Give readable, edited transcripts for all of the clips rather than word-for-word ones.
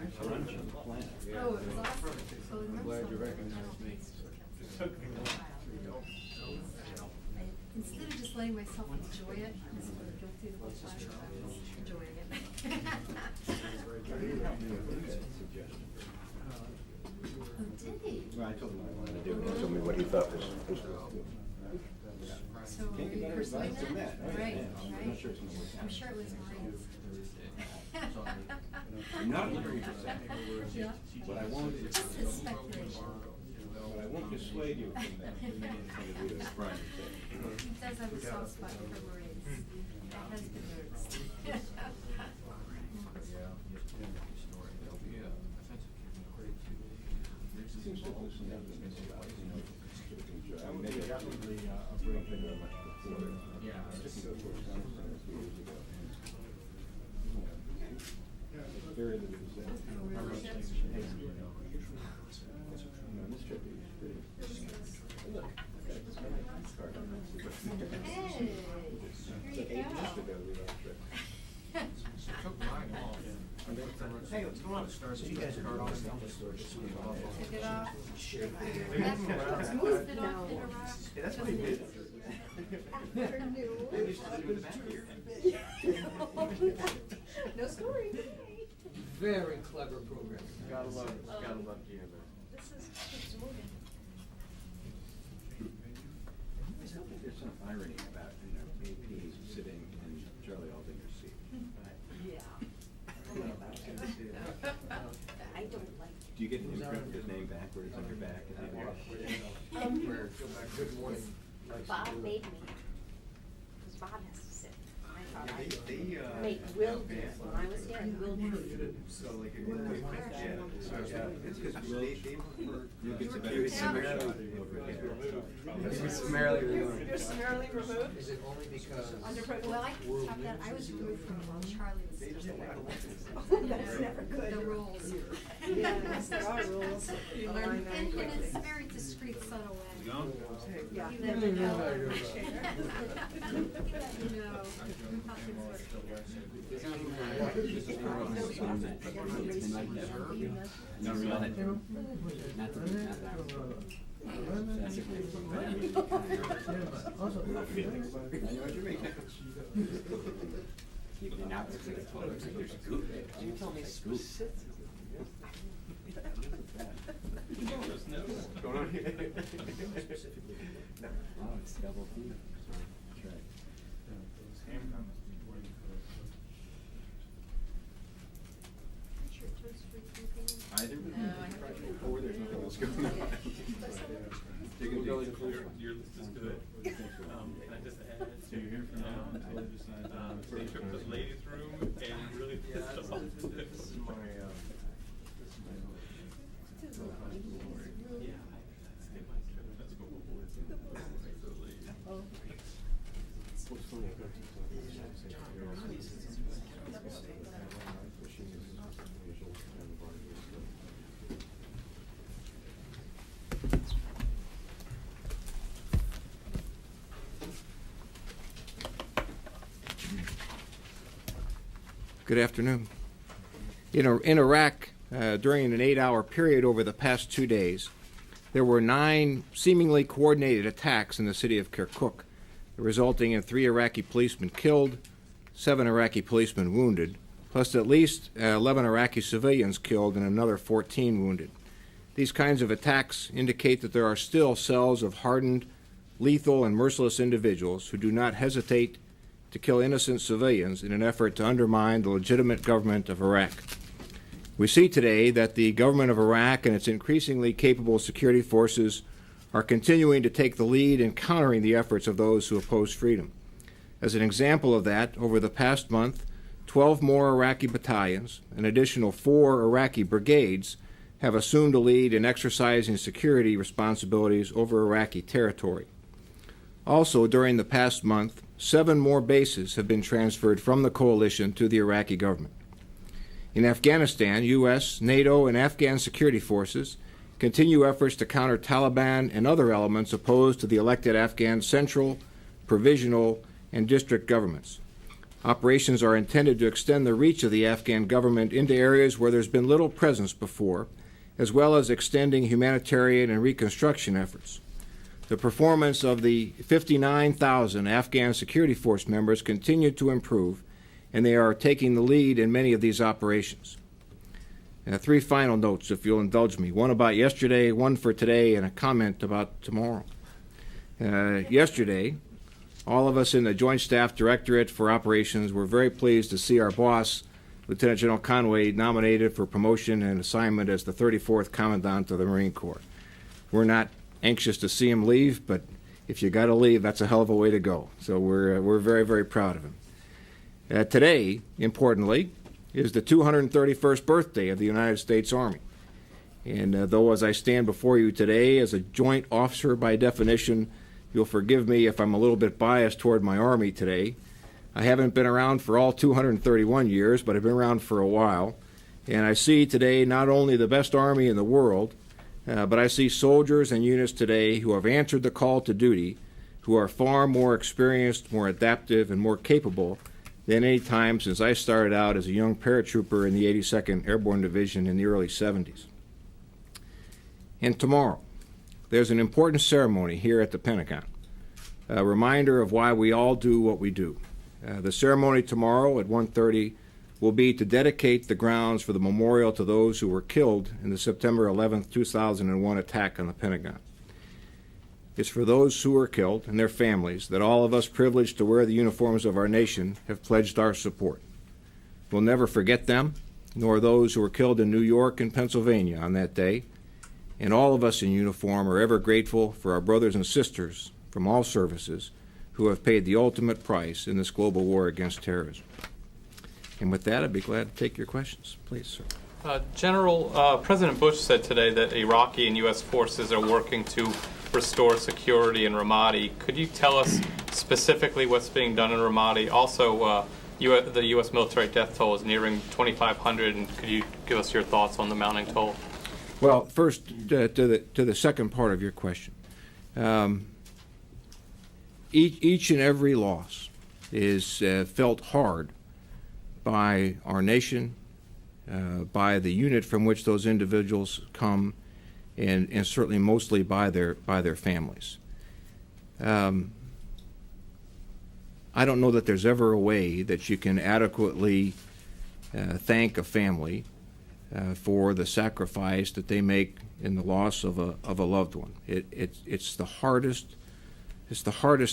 Oh, it was awesome. So I'm glad you recognized me. Instead of just letting myself enjoy it, I was sort of guilty the whole time, but I was enjoying it. Oh, did he? Well, I told him what I wanted to do. He told me what he thought was good. So were you pursuing that? Right. Right, I'm right. not sure it's gonna work out. I'm sure it was Marines. I'm not 100%. Yeah. But I won't. Just a speculation. But I won't dissuade you from that. He does have a soft spot for Marines. That has been noticed. Seems to loosen up and maybe definitely a Brig been there much before. Yeah. I took him to a Fort Johnson a few years ago. Very little to say. No, this trip is pretty. Look, I got this card on this. Hey, here you go. Years ago we had a trip. Took mine off. Hey, what's going on? Stars, you guys are off. Took it off. Shit. Moved it off in Iraq. Yeah, that's what he did. No story. Very clever program. Gotta love it. Gotta love GMS. This is keeps moving. I still think there's some irony about, APs sitting in Charlie Aldinger's seat. Yeah. I don't like it. Do you get him print his name backwards on your back? Is that weird? Good morning. Bob made me, because Bob has to sit. I thought I They made Will do it when I was here, Will do it. So like it was, yeah, so it's because they prefer. You get very summarily overhead. Summarily removed. You're summarily removed? Is it only because? Well, I can top that. I was removed from Charlie was still there. Oh, that's never good. The rules. Yes, there are rules. You learn very In quickly. a very discreet, subtle way. Yeah. You never know. You know how things No, really. Not to be I know what you mean. Now it's like there's a goop. You told me scoop. Going on here? Oh, it's double D. That's right. Either with No, I haven't. or there's nothing else going on. Your list is good. Can I just add? So you're here for now? They took the ladies' room and really pissed us off. This is my, Yeah, that's what we'll do. Good afternoon. In Iraq, during an 8-hour period over the past 2 days, there were 9 seemingly coordinated attacks in the city of Kirkuk, resulting in 3 Iraqi policemen killed, 7 Iraqi policemen wounded, plus at least 11 Iraqi civilians killed and another 14 wounded. These kinds of attacks indicate that there are still cells of hardened, lethal, and merciless individuals who do not hesitate to kill innocent civilians in an effort to undermine the legitimate government of Iraq. We see today that the government of Iraq and its increasingly capable security forces are continuing to take the lead in countering the efforts of those who oppose freedom. As an example of that, over the past month, 12 more Iraqi battalions, an additional 4 Iraqi brigades, have assumed a lead in exercising security responsibilities over Iraqi territory. Also, during the past month, 7 more bases have been transferred from the coalition to the Iraqi government. In Afghanistan, U.S., NATO, and Afghan security forces continue efforts to counter Taliban and other elements opposed to the elected Afghan central, provisional, and district governments. Operations are intended to extend the reach of the Afghan government into areas where there's been little presence before, as well as extending humanitarian and reconstruction efforts. The performance of the 59,000 Afghan security force members continue to improve, and they are taking the lead in many of these operations. 3 final notes, if you'll indulge me. One about yesterday, one for today, and a comment about tomorrow. Yesterday, all of us in the Joint Staff Directorate for Operations were very pleased to see our boss, Lieutenant General Conway, nominated for promotion and assignment as the 34th Commandant of the Marine Corps. We're not anxious to see him leave, but if you got to leave, that's a hell of a way to go. So we're very, very proud of him. Today, importantly, is the 231st birthday of the United States Army. And though as I stand before you today as a joint officer by definition, you'll forgive me if I'm a little bit biased toward my Army today. I haven't been around for all 231 years, but I've been around for a while. And I see today not only the best Army in the world, but I see soldiers and units today who have answered the call to duty, who are far more experienced, more adaptive, and more capable than any time since I started out as a young paratrooper in the 82nd Airborne Division in the early 70s. And tomorrow, there's an important ceremony here at the Pentagon, a reminder of why we all do what we do. The ceremony tomorrow at 1:30 will be to dedicate the grounds for the memorial to those who were killed in the September 11, 2001 attack on the Pentagon. It's for those who were killed and their families that all of us privileged to wear the uniforms of our nation have pledged our support. We'll never forget them, nor those who were killed in New York and Pennsylvania on that day, and all of us in uniform are ever grateful for our brothers and sisters from all services who have paid the ultimate price in this global war against terrorism. And with that, I'd be glad to take your questions. Please, sir. General, President Bush said today that Iraqi and U.S. forces are working to restore security in Ramadi. Could you tell us specifically what's being done in Ramadi? Also, the U.S. military death toll is nearing 2,500, and could you give us your thoughts on the mounting toll? Well, first, to the second part of your question. Each and every loss is felt hard by our nation, by the unit from which those individuals come, and certainly mostly by their families. I don't know that there's ever a way that you can adequately thank a family for the sacrifice that they make in the loss of a loved one. It's the hardest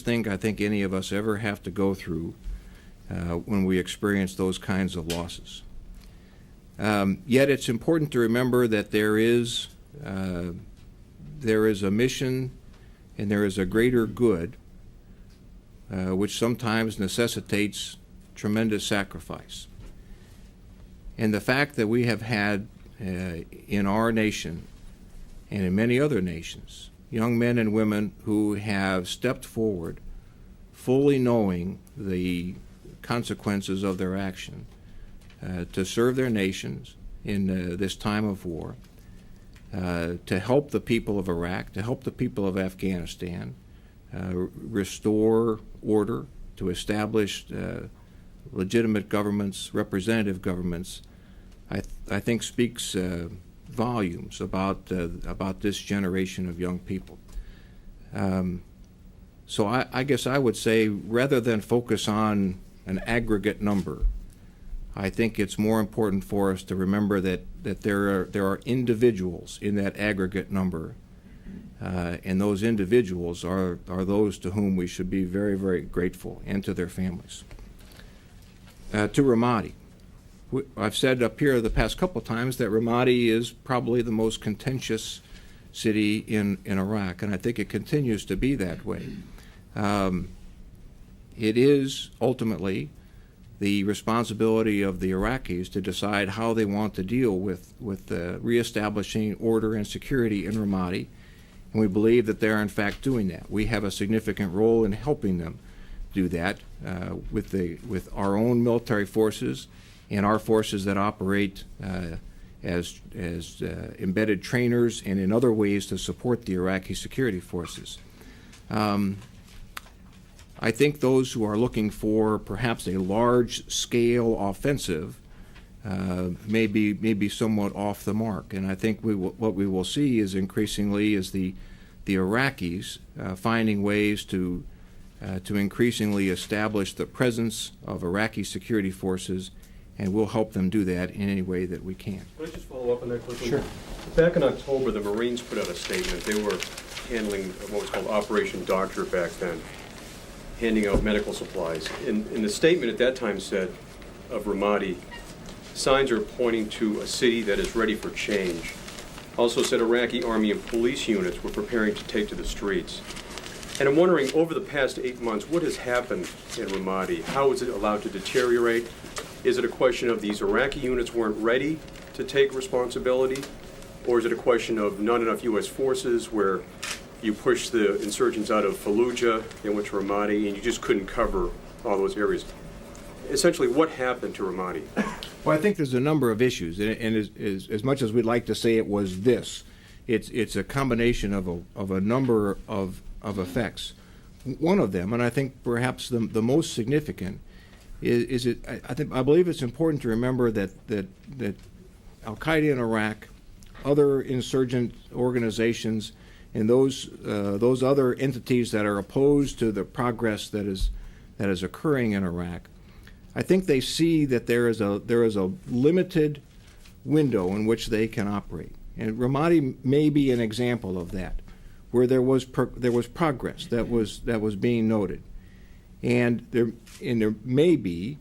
thing I think any of us ever have to go through when we experience those kinds of losses. Yet it's important to remember that there is a mission and there is a greater good which sometimes necessitates tremendous sacrifice. And the fact that we have had in our nation and in many other nations young men and women who have stepped forward fully knowing the consequences of their action to serve their nations in this time of war, to help the people of Iraq, to help the people of Afghanistan, restore order, to establish legitimate governments, representative governments, I think speaks volumes about this generation of young people. So I guess I would say, rather than focus on an aggregate number, I think it's more important for us to remember that there are individuals in that aggregate number, and those individuals are those to whom we should be very, very grateful, and to their families. To Ramadi. I've said up here the past couple of times that Ramadi is probably the most contentious city in Iraq, and I think it continues to be that way. It is ultimately the responsibility of the Iraqis to decide how they want to deal with reestablishing order and security in Ramadi, and we believe that they are in fact doing that. We have a significant role in helping them do that with our own military forces and our forces that operate as embedded trainers and in other ways to support the Iraqi security forces. I think those who are looking for perhaps a large-scale offensive may be somewhat off the mark. And I think what we will see is increasingly is the Iraqis finding ways to increasingly establish the presence of Iraqi security forces, and we'll help them do that in any way that we can. Can I just follow up on that quickly? Sure. Back in October, the Marines put out a statement. They were handling what was called Operation Doctor back then, handing out medical supplies. And the statement at that time said of Ramadi, signs are pointing to a city that is ready for change. Also said Iraqi army and police units were preparing to take to the streets. And I'm wondering, over the past 8 months, what has happened in Ramadi? How is it allowed to deteriorate? Is it a question of these Iraqi units weren't ready to take responsibility? Or is it a question of not enough U.S. forces where you pushed the insurgents out of Fallujah, they went to Ramadi, and you just couldn't cover all those areas? Essentially, what happened to Ramadi? Well, I think there's a number of issues, and as much as we'd like to say it was this, it's a combination of a number of effects. One of them, and I think perhaps the most significant, I believe it's important to remember that Al Qaeda in Iraq, other insurgent organizations, and those other entities that are opposed to the progress that is occurring in Iraq, I think they see that there is a limited window in which they can operate, and Ramadi may be an example of that, where there was progress that was being noted, and there may be,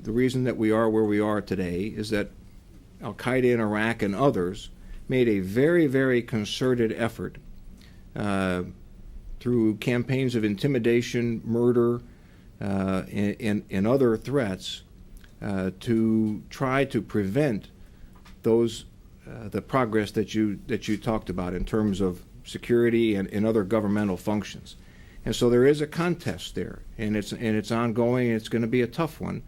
the reason that we are where we are today is that Al Qaeda in Iraq and others made a very, very concerted effort through campaigns of intimidation, murder, and other threats to try to prevent the progress that you talked about in terms of security and other governmental functions. And so there is a contest there, and it's ongoing, and it's going to be a tough one.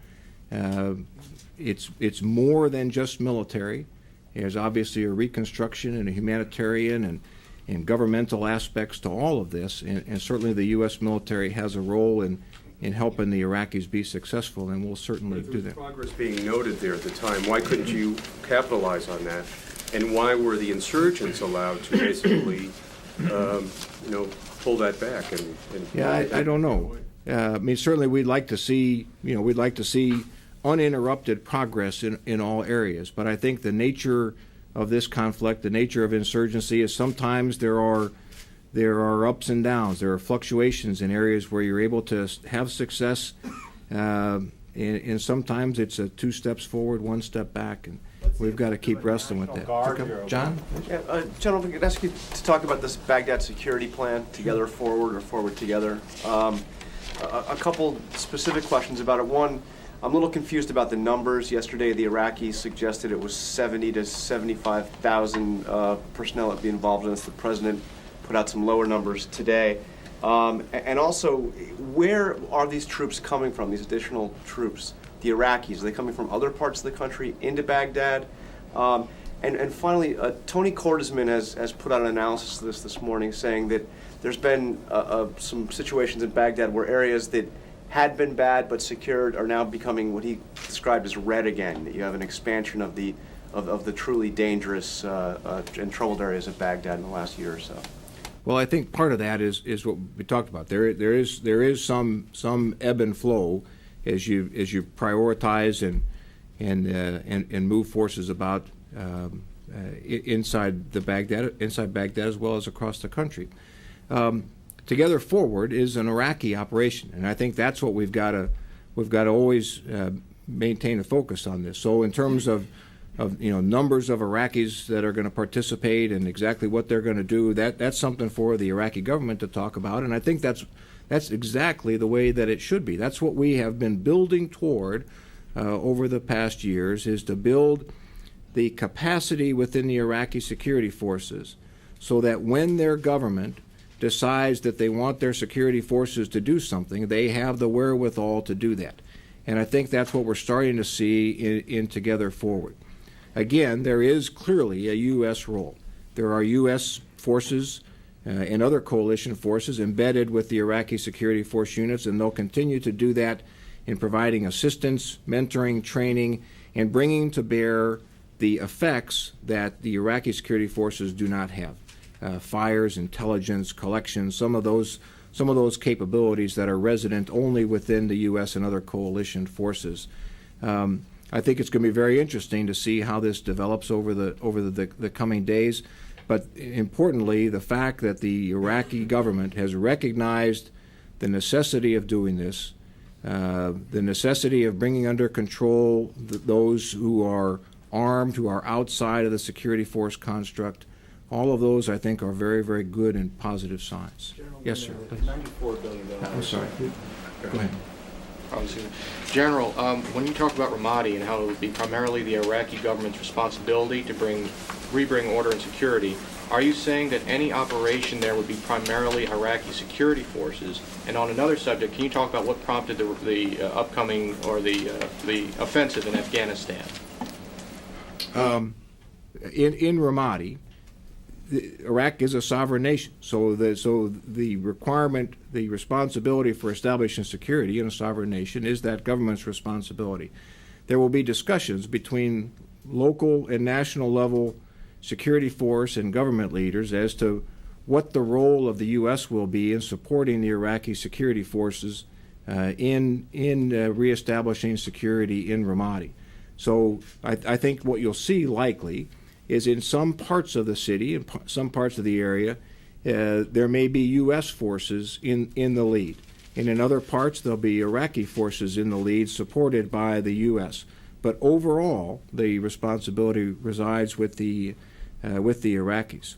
It's more than just military. There's obviously a reconstruction and a humanitarian and governmental aspects to all of this, and certainly the U.S. military has a role in helping the Iraqis be successful, and we'll certainly do that. Progress being noted there at the time, why couldn't you capitalize on that? And why were the insurgents allowed to basically, pull that back? Yeah, I don't know. I mean, certainly we'd like to see, uninterrupted progress in all areas. But I think the nature of this conflict, the nature of insurgency, is sometimes there are ups and downs. There are fluctuations in areas where you're able to have success, and sometimes it's a 2 steps forward, 1 step back, and we've got to keep wrestling with that. John? Yeah, General, if I could ask you to talk about this Baghdad security plan, Together Forward or Forward Together. A couple specific questions about it. One, I'm a little confused about the numbers. Yesterday, the Iraqis suggested it was 70 to 75,000 personnel that would be involved in this. The president put out some lower numbers today. And also, where are these troops coming from, these additional troops? The Iraqis, are they coming from other parts of the country into Baghdad? And finally, Tony Cordesman has put out an analysis of this morning, saying that there's been some situations in Baghdad where areas that had been bad but secured are now becoming what he described as red again, that you have an expansion of the truly dangerous and troubled areas of Baghdad in the last year or so. Well, I think part of that is what we talked about. There is some ebb and flow as you prioritize and move forces about inside Baghdad as well as across the country. Together Forward is an Iraqi operation, and I think that's what we've got to always maintain a focus on this. So in terms of numbers of Iraqis that are going to participate and exactly what they're going to do, that's something for the Iraqi government to talk about, and I think that's exactly the way that it should be. That's what we have been building toward over the past years, is to build the capacity within the Iraqi security forces so that when their government decides that they want their security forces to do something, they have the wherewithal to do that. And I think that's what we're starting to see in Together Forward. Again, there is clearly a U.S. role. There are U.S. forces and other coalition forces embedded with the Iraqi security force units, and they'll continue to do that in providing assistance, mentoring, training, and bringing to bear the effects that the Iraqi security forces do not have. Fires, intelligence, collections, some of those capabilities that are resident only within the U.S. and other coalition forces. I think it's going to be very interesting to see how this develops over the coming days. But importantly, the fact that the Iraqi government has recognized the necessity of doing this, the necessity of bringing under control those who are armed, who are outside of the security force construct, all of those, I think, are very, very good and positive signs. General, Yes, sir. Please. $94 billion. I'm sorry. Go ahead. General, when you talk about Ramadi and how it would be primarily the Iraqi government's responsibility to rebring order and security, are you saying that any operation there would be primarily Iraqi security forces? And on another subject, can you talk about what prompted the upcoming or the offensive in Afghanistan? In Ramadi, Iraq is a sovereign nation, so the requirement, the responsibility for establishing security in a sovereign nation is that government's responsibility. There will be discussions between local and national level security force and government leaders as to what the role of the U.S. will be in supporting the Iraqi security forces in reestablishing security in Ramadi. So I think what you'll see likely is in some parts of the city, in some parts of the area, there may be U.S. forces in the lead. And in other parts, there'll be Iraqi forces in the lead supported by the U.S. But overall, the responsibility resides with the Iraqis.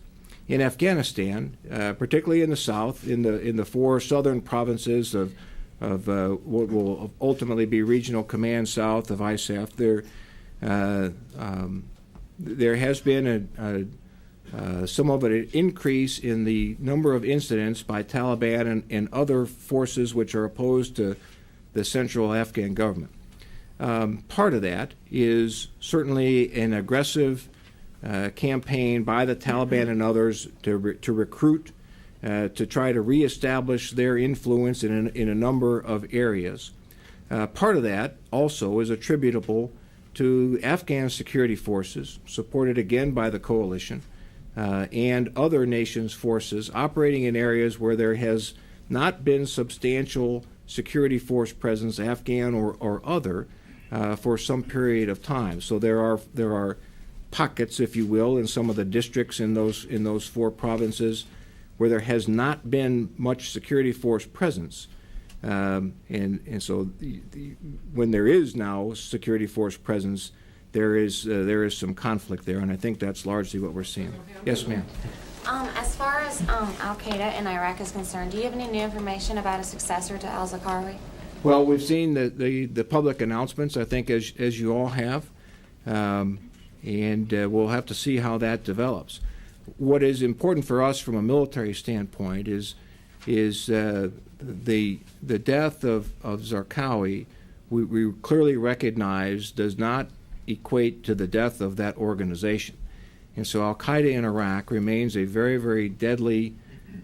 In Afghanistan, particularly in the south, in the 4 southern provinces of what will ultimately be Regional Command South of ISAF, there has been some of an increase in the number of incidents by Taliban and other forces which are opposed to the central Afghan government. Part of that is certainly an aggressive campaign by the Taliban and others to recruit, to try to reestablish their influence in a number of areas. Part of that also is attributable to Afghan security forces, supported again by the coalition, and other nations' forces operating in areas where there has not been substantial security force presence, Afghan or other, for some period of time. So there are pockets, if you will, in some of the districts in those 4 provinces where there has not been much security force presence. And so when there is now security force presence, there is some conflict there, and I think that's largely what we're seeing. Yes, ma'am. As far as Al-Qaeda in Iraq is concerned, do you have any new information about a successor to al-Zarqawi? Well, we've seen the public announcements, I think, as you all have, and we'll have to see how that develops. What is important for us from a military standpoint is the death of Zarqawi, we clearly recognize does not equate to the death of that organization. And so Al-Qaeda in Iraq remains a very, very deadly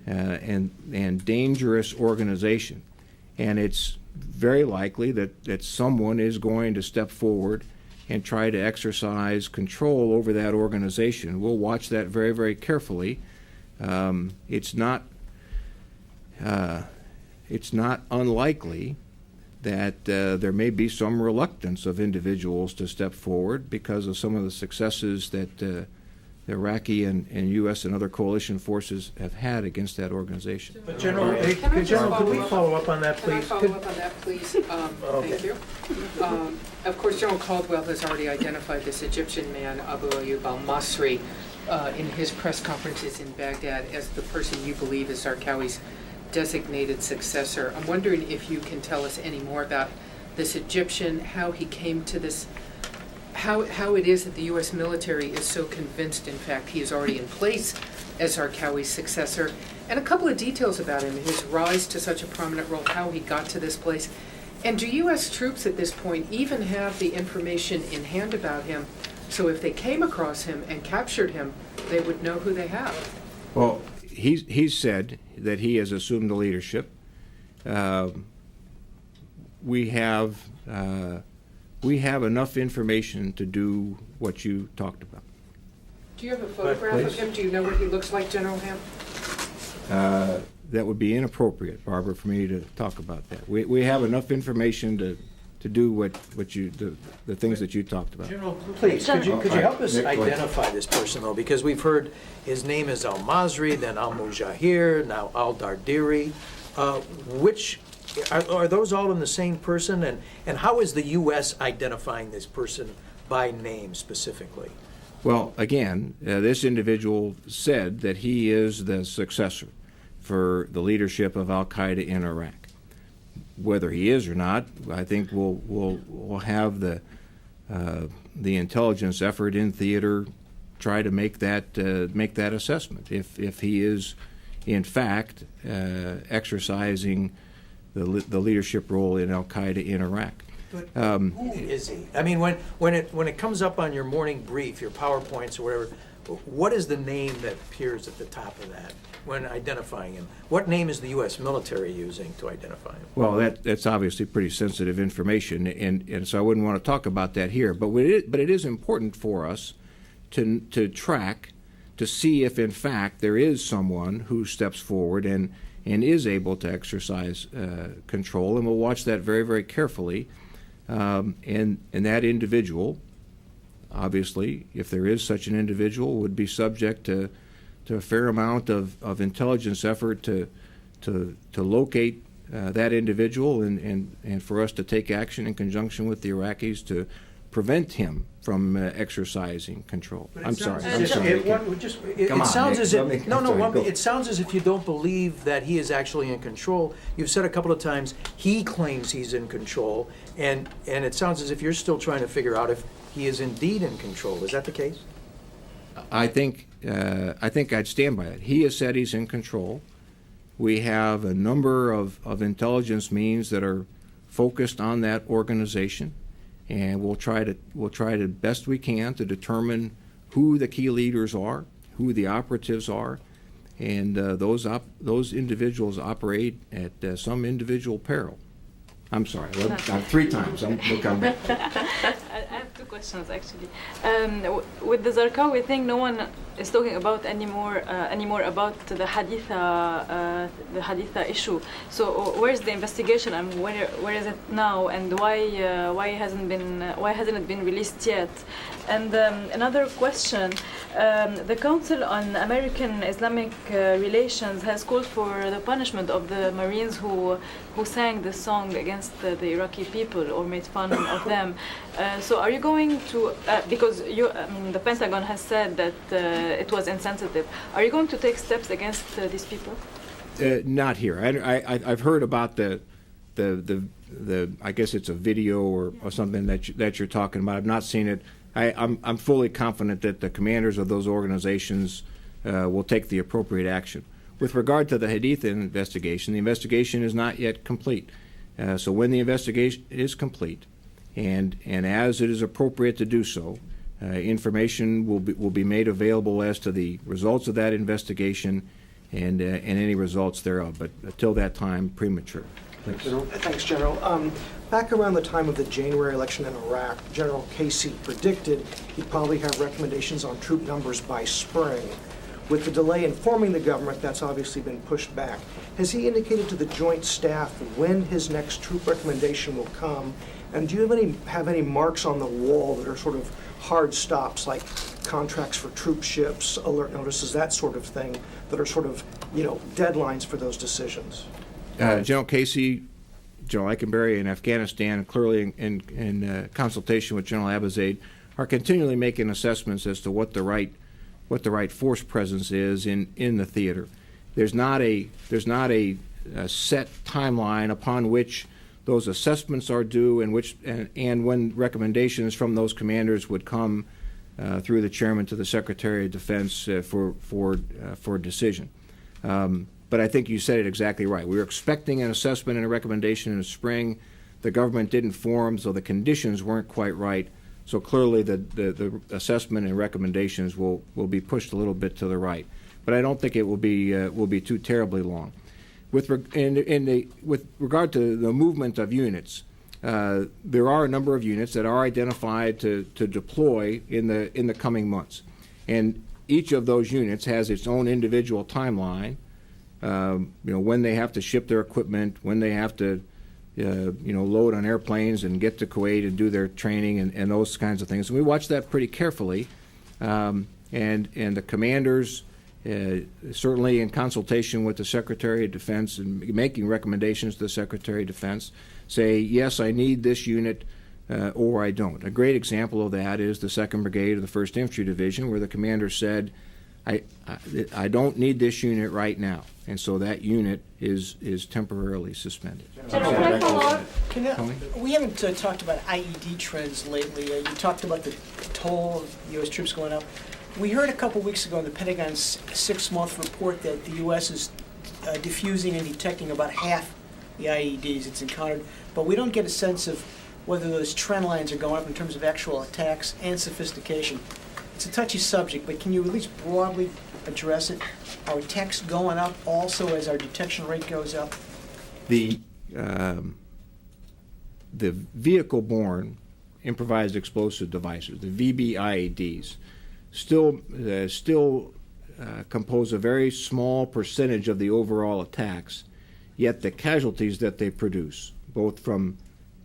and dangerous organization. And it's very likely that someone is going to step forward and try to exercise control over that organization. We'll watch that very, very carefully. It's not unlikely that there may be some reluctance of individuals to step forward because of some of the successes that the Iraqi and U.S. and other coalition forces have had against that organization. But General, could we follow up on that, please? Can I follow up on that, please? Thank you. Of course, General Caldwell has already identified this Egyptian man, Abu Ayyub al-Masri, in his press conferences in Baghdad as the person you believe is Zarqawi's designated successor. I'm wondering if you can tell us any more about this Egyptian, how he came to this, how it is that the U.S. military is so convinced, in fact, he is already in place as Zarqawi's successor, and a couple of details about him, his rise to such a prominent role, how he got to this place. And do U.S. troops at this point even have the information in hand about him, so if they came across him and captured him, they would know who they have? Well, he's said that he has assumed the leadership. We have enough information to do what you talked about. Do you have a photograph of him? Do you know what he looks like, General Ham? That would be inappropriate, Barbara, for me to talk about that. We have enough information to do what you the things that you talked about. General, please, could you help us identify this person, though? Because we've heard his name is al-Masri, then al-Mujahir, now al-Dardiri. Which are those all in the same person? And how is the U.S. identifying this person by name specifically? Well, again, this individual said that he is the successor for the leadership of al-Qaeda in Iraq. Whether he is or not, I think we'll have the intelligence effort in theater try to make that assessment. If he is, in fact, exercising the leadership role in al-Qaeda in Iraq. But who is he? I mean, when it comes up on your morning brief, your PowerPoints or whatever, what is the name that appears at the top of that when identifying him? What name is the U.S. military using to identify him? Well, that's obviously pretty sensitive information, and so I wouldn't want to talk about that here. But it is important for us to track, to see if in fact there is someone who steps forward and is able to exercise control, and we'll watch that very, very carefully. And that individual, obviously, if there is such an individual, would be subject to a fair amount of intelligence effort to locate that individual and for us to take action in conjunction with the Iraqis to prevent him from exercising control. I'm sorry. It sounds as if you don't believe that he is actually in control. You've said a couple of times he claims he's in control, and it sounds as if you're still trying to figure out if he is indeed in control. Is that the case? I think I'd stand by it. He has said he's in control. We have a number of intelligence means that are focused on that organization, and we'll try to best we can to determine who the key leaders are, who the operatives are, and those individuals operate at some individual peril. I'm sorry, 3 times. We'll come back. I have 2 questions actually. With the Zarqawi thing, no one is talking about anymore about the Haditha issue. So where's the investigation and where is it now, and why hasn't it been released yet? And another question: the Council on American Islamic Relations has called for the punishment of the Marines who sang this song against the Iraqi people or made fun of them. So are you going to, because the Pentagon has said that it was insensitive, are you going to take steps against these people? Not here. I've heard about the I guess it's a video or something that you're talking about. I've not seen it. I'm fully confident that the commanders of those organizations will take the appropriate action. With regard to the Haditha investigation, the investigation is not yet complete. So when the investigation is complete, and as it is appropriate to do so, information will be made available as to the results of that investigation and any results thereof. But until that time, premature. Thanks, General. Back around the time of the January election in Iraq, General Casey predicted he'd probably have recommendations on troop numbers by spring. With the delay in forming the government, that's obviously been pushed back. Has he indicated to the Joint Staff when his next troop recommendation will come? And do you have any marks on the wall that are sort of hard stops, like contracts for troop ships, alert notices, that sort of thing, that are sort of, deadlines for those decisions? General Casey, General Eikenberry in Afghanistan, clearly in consultation with General Abizaid, are continually making assessments as to what the right force presence is in the theater. There's not a set timeline upon which those assessments are due and when recommendations from those commanders would come through the chairman to the Secretary of Defense for decision. But I think you said it exactly right. We were expecting an assessment and a recommendation in the spring. The government didn't form, so the conditions weren't quite right. So clearly the assessment and recommendations will be pushed a little bit to the right. but I don't think it will be too terribly long. With regard to the movement of units, there are a number of units that are identified to deploy in the coming months, and each of those units has its own individual timeline. When they have to ship their equipment, when they have to load on airplanes and get to Kuwait and do their training and those kinds of things. And we watch that pretty carefully, and the commanders, certainly in consultation with the Secretary of Defense and making recommendations to the Secretary of Defense, say, yes, I need this unit, or I don't. A great example of that is the 2nd Brigade of the 1st Infantry Division, where the commander said, I don't need this unit right now, and so that unit is temporarily suspended. We haven't talked about IED trends lately. You talked about the toll of U.S. troops going up. We heard a couple weeks ago in the Pentagon's 6-month report that the U.S. is diffusing and detecting about half the IEDs it's encountered, but we don't get a sense of whether those trend lines are going up in terms of actual attacks and sophistication. It's a touchy subject, but can you at least broadly address it? Are attacks going up also as our detection rate goes up? The vehicle-borne improvised explosive devices, the VBIEDs, still compose a very small percentage of the overall attacks, yet the casualties that they produce, both from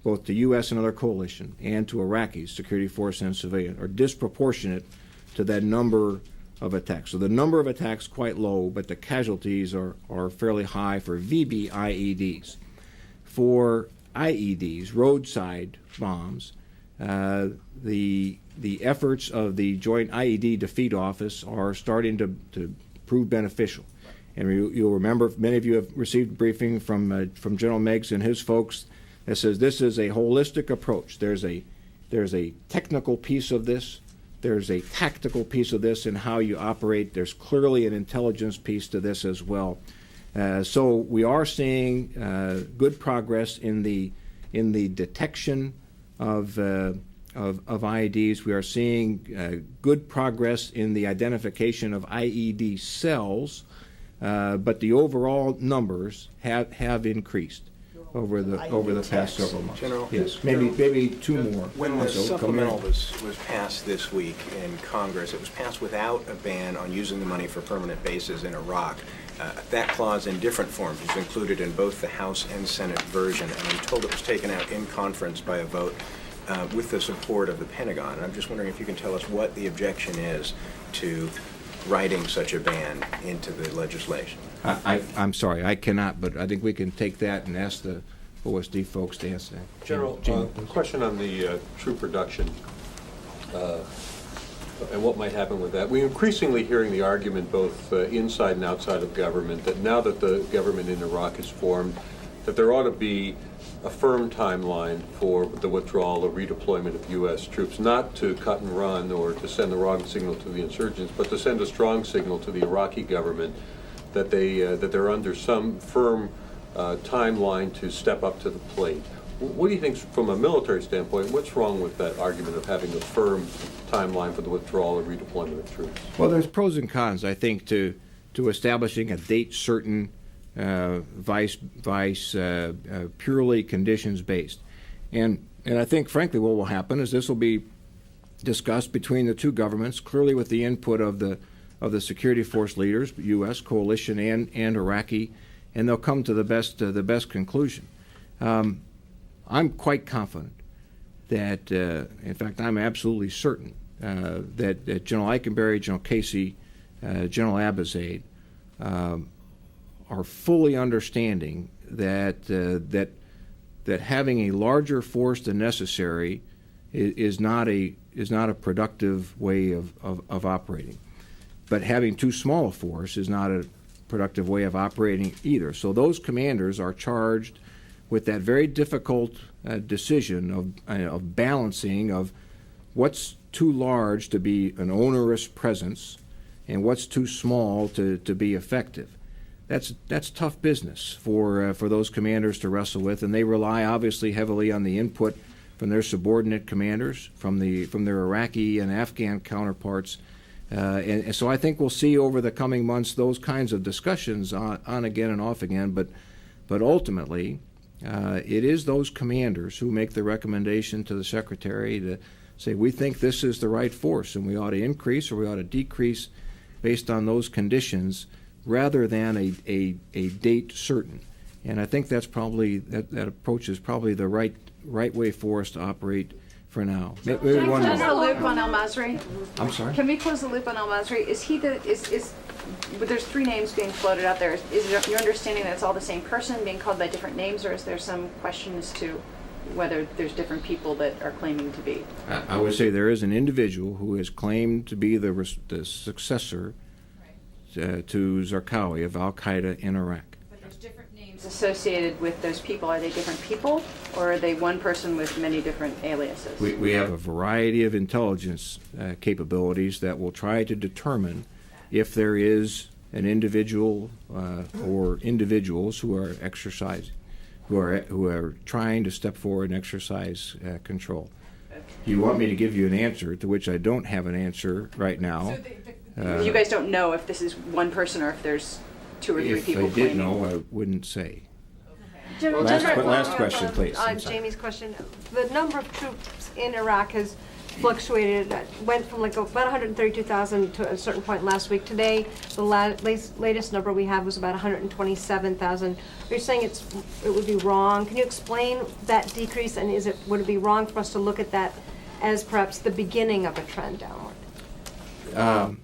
both the U.S. and other coalition and to Iraqis, security force and civilian, are disproportionate to that number of attacks. So the number of attacks quite low, but the casualties are fairly high for VBIEDs. For IEDs, roadside bombs, the efforts of the Joint IED Defeat Office are starting to prove beneficial. And you'll remember, many of you have received a briefing from General Meigs and his folks that says this is a holistic approach. There's a technical piece of this. There's a tactical piece of this in how you operate. There's clearly an intelligence piece to this as well. So we are seeing good progress in the detection of IEDs. We are seeing good progress in the identification of IED cells, but the overall numbers have increased over the past several months. General, yes, maybe two more. When the supplemental was passed this week in Congress, it was passed without a ban on using the money for permanent bases in Iraq. That clause in different forms is included in both the House and Senate version, and I'm told it was taken out in conference by a vote with the support of the Pentagon. And I'm just wondering if you can tell us what the objection is to writing such a ban into the legislation. I'm sorry, I cannot, but I think we can take that and ask the OASD folks to answer that. General, question on the troop reduction and what might happen with that. We're increasingly hearing the argument both inside and outside of government that now that the government in Iraq is formed, that there ought to be a firm timeline for the withdrawal or redeployment of U.S. troops, not to cut and run or to send the wrong signal to the insurgents, but to send a strong signal to the Iraqi government that they're under some firm timeline to step up to the plate. What do you think, from a military standpoint, what's wrong with that argument of having a firm timeline for the withdrawal or redeployment of troops? Well, there's pros and cons, I think, to establishing a date certain vice purely conditions based, and I think, frankly, what will happen is this will be discussed between the two governments, clearly with the input of the security force leaders, U.S. coalition and Iraqi, and they'll come to the best conclusion. I'm quite confident that, in fact, I'm absolutely certain that General Eikenberry, General Casey, General Abizaid are fully understanding that having a larger force than necessary is not a productive way of operating. But having too small a force is not a productive way of operating either. So those commanders are charged with that very difficult decision of balancing of what's too large to be an onerous presence and what's too small to be effective. That's tough business for those commanders to wrestle with, and they rely obviously heavily on the input from their subordinate commanders, from their Iraqi and Afghan counterparts. And so I think we'll see over the coming months those kinds of discussions on again and off again, but ultimately it is those commanders who make the recommendation to the Secretary to say, we think this is the right force and we ought to increase or we ought to decrease based on those conditions rather than a date certain. And I think that's probably, that approach is probably the right way for us to operate for now. Can we close the loop on al-Masri? I'm sorry? Can we close the loop on al-Masri? Is he the, but there's 3 names being floated out there. Is it your understanding that it's all the same person being called by different names, or is there some question as to whether there's different people that are claiming to be? I would say there is an individual who has claimed to be the successor to Zarqawi of al-Qaeda in Iraq. But there's different names associated with those people. Are they different people, or are they one person with many different aliases? We have a variety of intelligence capabilities that will try to determine if there is an individual or individuals who are exercising, who are trying to step forward and exercise control. You want me to give you an answer to which I don't have an answer right now. You guys don't know if this is one person or if there's 2 or 3 people If I did know, I wouldn't say. Last question, please. Jamie's question. The number of troops in Iraq has fluctuated. Went from like about 132,000 to a certain point last week. Today, the latest number we have was about 127,000. Are you saying it would be wrong? Can you explain that decrease, and would it be wrong for us to look at that as perhaps the beginning of a trend downward?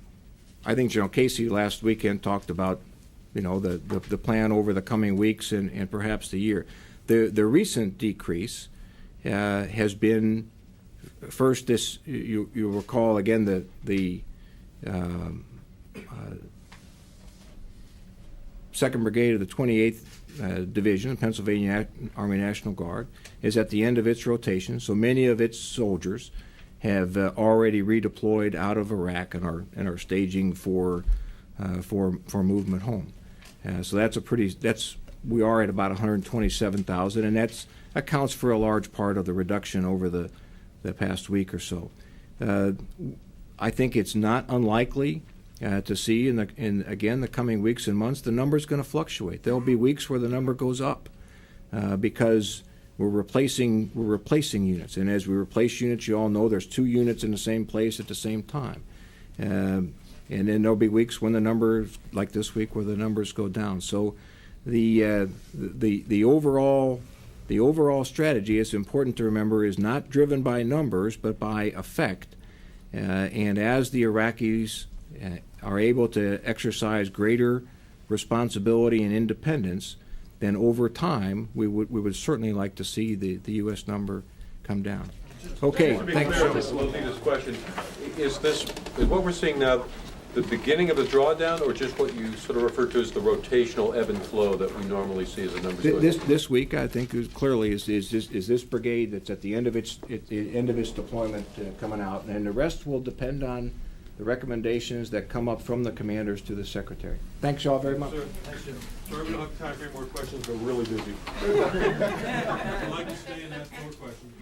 I think General Casey last weekend talked about, the plan over the coming weeks and perhaps the year. The recent decrease has been first this. You recall again the 2nd Brigade of the 28th Division, Pennsylvania Army National Guard, is at the end of its rotation. So many of its soldiers have already redeployed out of Iraq and are staging for movement home. So we are at about 127,000, and that accounts for a large part of the reduction over the past week or so. I think it's not unlikely to see in the coming weeks and months the number's going to fluctuate. There'll be weeks where the number goes up because we're replacing units, and as we replace units, you all know there's 2 units in the same place at the same time, and then there'll be weeks when the numbers, like this week, where the numbers go down. So the overall strategy, it's important to remember, is not driven by numbers but by effect, and as the Iraqis are able to exercise greater responsibility and independence, then over time, we would certainly like to see the U.S. number come down. Okay, thanks. We'll leave this question. Is what we're seeing now the beginning of a drawdown, or just what you sort of refer to as the rotational ebb and flow that we normally see as the numbers? This week, I think, is this brigade that's at the end of its deployment coming out, and the rest will depend on the recommendations that come up from the commanders to the Secretary. Thanks, y'all, very much. Sir, thanks, Jim. Sorry, we don't have time for any more questions. We're really busy. I'd like to stay and ask more questions.